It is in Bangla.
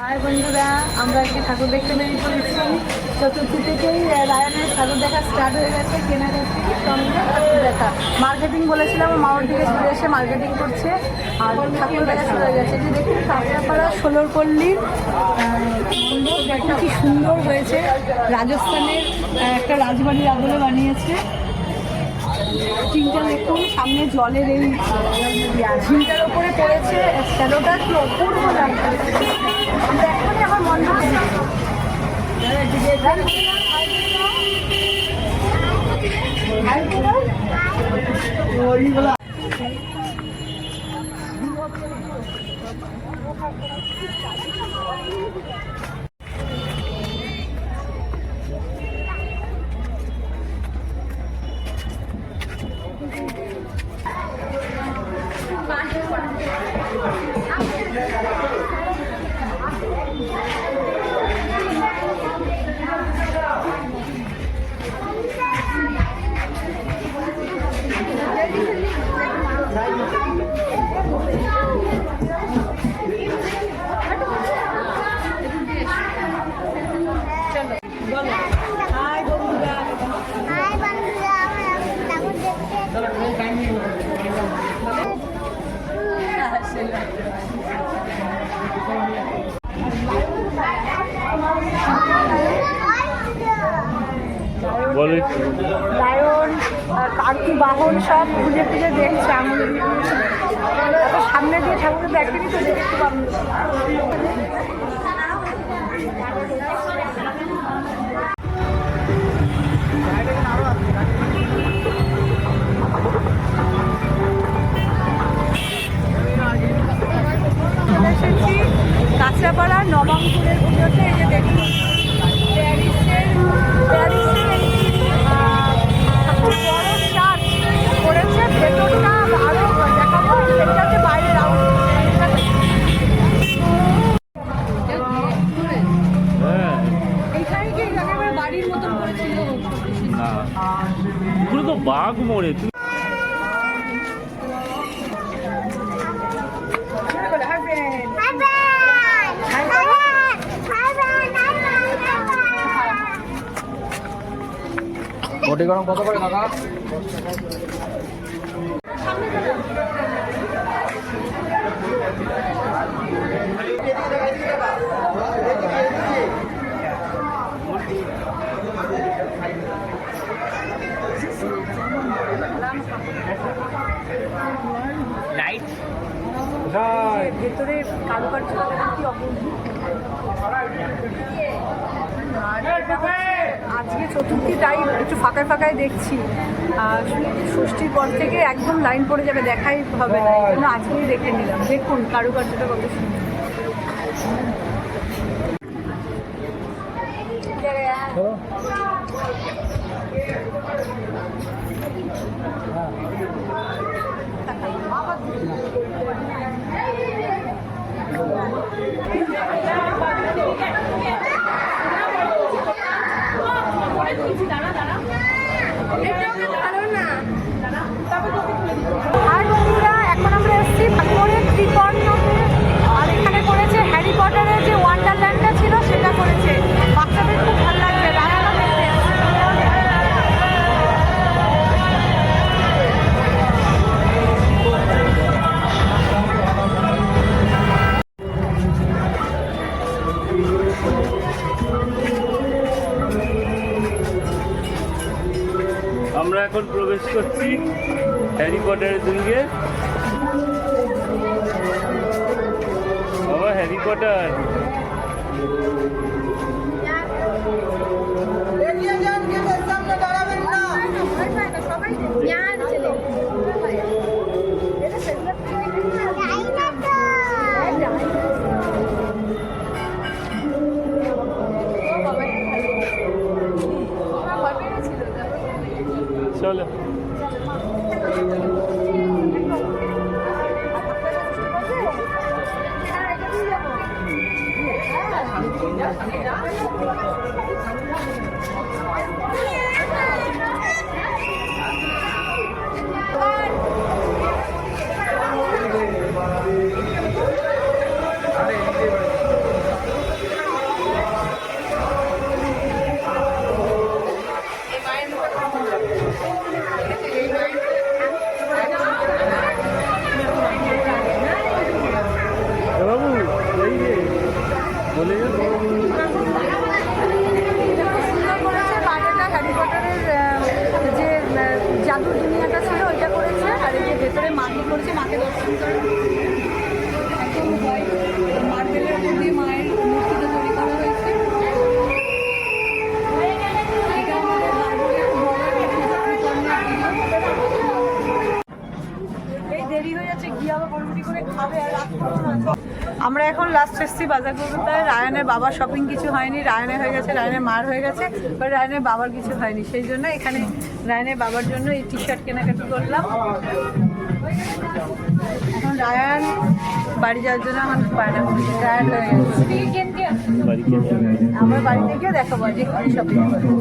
হাই বন্ধুরা, আমরা একটি ঠাকুর দেখতে বেরিয়ে পড়েছি। চতুর্থী থেকেই রায়নের ঠাকুর দেখা স্টার্ট হয়ে গেছে, কেনাকাটি সঙ্গে ঠাকুর দেখা। মার্কেটিং বলেছিলাম, মাওয়ার দিকে চলে এসে মার্কেটিং করছে আর ঠাকুর দেখা শুরু হয়ে গেছে। যে দেখুন কাঁচরাপাড়া 16 পল্লীর মণ্ডপ, দেখুন কি সুন্দর হয়েছে। রাজস্থানের একটা রাজবাড়ির আদলে বানিয়েছে। ঝিলটা দেখুন, সামনে জলের এই ঝিলটার ওপরে পড়েছে শ্যালোটা, কি অপূর্ব লাগছে। এখনই আমার মন লায়ন কার্তি বাহন সব খুঁজে খুঁজে দেখছে আঙুল সামনে দিয়ে ঠাকুরকে দেখেনি তো দেখতে পাবো। চলে এসেছি কাঁচরাপাড়া নবাঙ্কুরের পুজোতে। এই যে দেখুন প্যারিসের বড় চার্চ করেছে, ভেতরটা আরো দেখাবো। সেটা হচ্ছে বাইরের এইখানে কি একেবারে বাড়ির মতন করেছিল না, পুরো তো বাঘ মরে। বটি গরম কত করে কাকা? লাইট ভেতরে কারুকার্য কি অপূর্ব। আজকে চতুর্থী, তাই একটু ফাঁকায় ফাঁকায় দেখছি। ষষ্ঠীর পর থেকে একদম লাইন পড়ে যাবে, দেখাই হবে না, এই জন্য আজকেই দেখে নিলাম। দেখুন কারুকার্যটা কত সুন্দর। আর বন্ধুরা, এখন আমরা এসেছি ভাগপুরের ত্রিকর্ণতে। আর এখানে করেছে হ্যারি পটারের যে ওয়ান্ডারল্যান্ডটা ছিল সেটা করেছে। বাচ্চাদের খুব ভালো লাগবে। আমরা এখন প্রবেশ করছি হ্যারি পটারের দুর্গে। বাবা হ্যারি পটার, চলো। বলে এটা খুব সুন্দর করেছে। বাইরেটা হ্যারি পটারের যে জাদুর দুনিয়াটা ছিল ওইটা করেছে, আর এই যে ভেতরে মাকে করেছে, মাকে দর্শন করে একদম হোয়াইট মার্বেলের উপর দিয়ে মায়ের মূর্তিটা তৈরি করা হয়েছে। এটা আমাদের বারবারের বড় এই দেরি হয়ে যাচ্ছে, গিয়ে আবার বড়বড়ি করে খাবে আর রাত করবো না। আমরা এখন লাস্ট এসছি বাজার কলকাতায়। রায়ানের বাবার শপিং কিছু হয়নি, রায়ানের হয়ে গেছে, রায়ানের মার হয়ে গেছে, বাট রায়ানের বাবার কিছু হয়নি। সেই জন্য এখানে রায়ানের বাবার জন্য এই টি শার্ট কেনাকাটি করলাম। এখন রায়ান বাড়ি যাওয়ার জন্য এখন টায়ার্ড হয়ে গেছে। আমরা বাড়িতে গিয়ে দেখাবো যে কি শপিং করবো।